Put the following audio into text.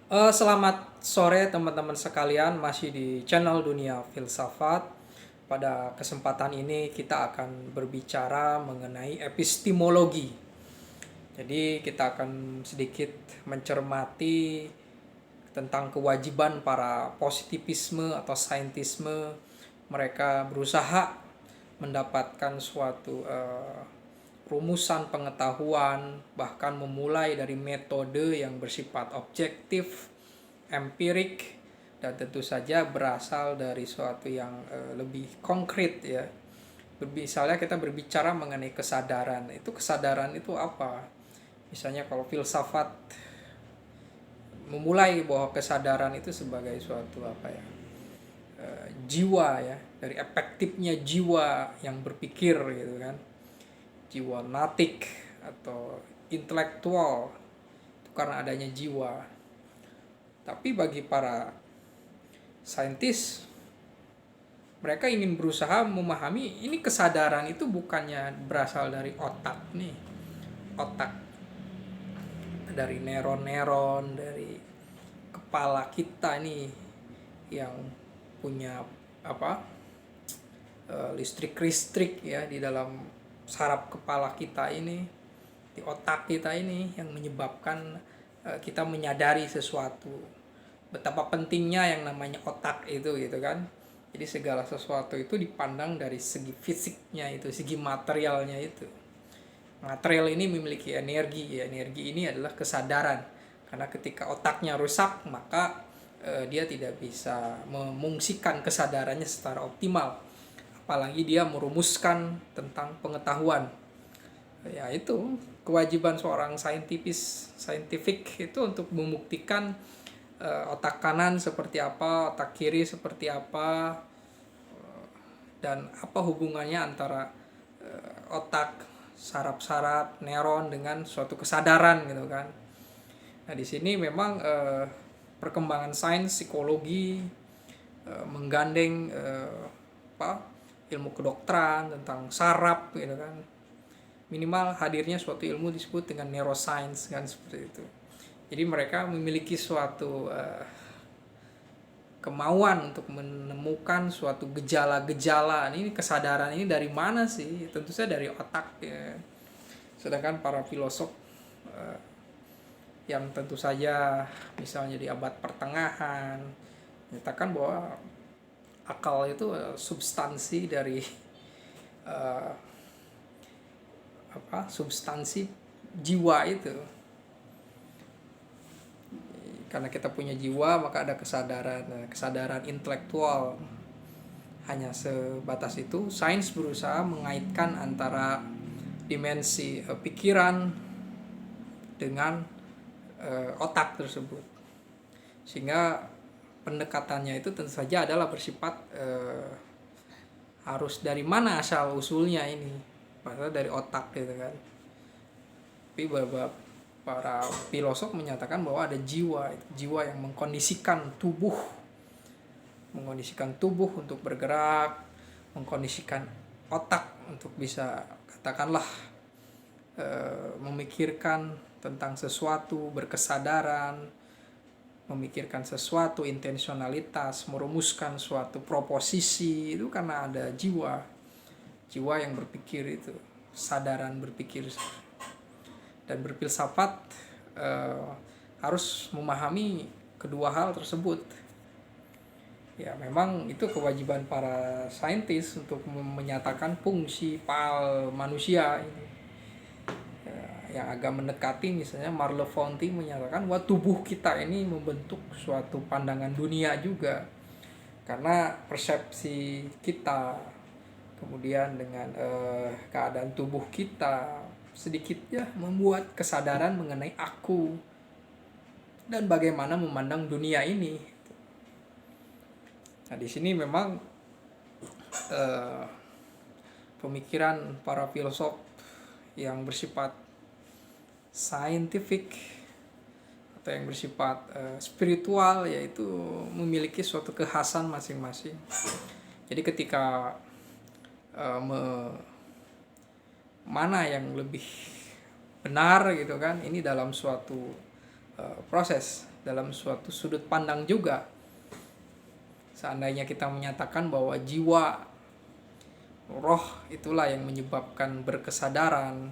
Selamat sore teman-teman sekalian, masih di channel Dunia Filsafat. Pada kesempatan ini kita akan berbicara mengenai epistemologi. Jadi kita akan sedikit mencermati tentang kewajiban para positivisme atau saintisme. Mereka berusaha mendapatkan suatu rumusan pengetahuan, bahkan memulai dari metode yang bersifat objektif, empirik, dan tentu saja berasal dari suatu yang lebih konkret ya. Misalnya kita berbicara mengenai kesadaran, itu kesadaran itu apa? Misalnya kalau filsafat memulai bahwa kesadaran itu sebagai suatu apa ya, jiwa ya, dari efektifnya jiwa yang berpikir gitu kan, jiwa natik atau intelektual itu karena adanya jiwa. Tapi bagi para saintis, mereka ingin berusaha memahami ini kesadaran itu bukannya berasal dari otak nih, otak dari neuron-neuron dari kepala kita nih yang punya apa listrik-listrik ya di dalam saraf kepala kita ini, di otak kita ini yang menyebabkan kita menyadari sesuatu. Betapa pentingnya yang namanya otak itu gitu kan. Jadi segala sesuatu itu dipandang dari segi fisiknya itu, segi materialnya itu. Material ini memiliki energi, ya, energi ini adalah kesadaran. Karena ketika otaknya rusak, maka dia tidak bisa memungsikan kesadarannya secara optimal. Apalagi dia merumuskan tentang pengetahuan. Ya itu kewajiban seorang scientific itu untuk membuktikan otak kanan seperti apa, otak kiri seperti apa, dan apa hubungannya antara otak, saraf-saraf, neuron dengan suatu kesadaran gitu kan. Nah di sini memang perkembangan sains psikologi menggandeng apa ilmu kedokteran tentang saraf gitu kan. Minimal hadirnya suatu ilmu disebut dengan neuroscience kan, seperti itu. Jadi mereka memiliki suatu kemauan untuk menemukan suatu gejala-gejala. Ini kesadaran ini dari mana sih? Tentu saja dari otak ya. Sedangkan para filosof yang tentu saja misalnya di abad pertengahan menyatakan bahwa akal itu substansi dari uh, substansi jiwa itu. Karena kita punya jiwa maka ada kesadaran. Nah, kesadaran intelektual hanya sebatas itu. Sains berusaha mengaitkan antara dimensi pikiran dengan otak tersebut, sehingga pendekatannya itu tentu saja adalah bersifat harus dari mana asal usulnya ini, padahal dari otak gitu kan. Tapi para filosof menyatakan bahwa ada jiwa, jiwa yang mengkondisikan tubuh untuk bergerak, mengkondisikan otak untuk bisa katakanlah memikirkan tentang sesuatu, berkesadaran, memikirkan sesuatu, intensionalitas, merumuskan suatu proposisi, itu karena ada jiwa yang berpikir itu, sadaran berpikir. Dan berfilsafat harus memahami kedua hal tersebut. Ya memang itu kewajiban para saintis untuk menyatakan fungsi manusia ini. Yang agak mendekati misalnya Merleau-Ponty menyatakan bahwa tubuh kita ini membentuk suatu pandangan dunia juga, karena persepsi kita kemudian dengan keadaan tubuh kita sedikitnya membuat kesadaran mengenai aku dan bagaimana memandang dunia ini. Nah di sini memang pemikiran para filosof yang bersifat scientific atau yang bersifat spiritual yaitu memiliki suatu kekhasan masing-masing. Jadi ketika mana yang lebih benar gitu kan, ini dalam suatu proses dalam suatu sudut pandang juga. Seandainya kita menyatakan bahwa jiwa, roh itulah yang menyebabkan berkesadaran,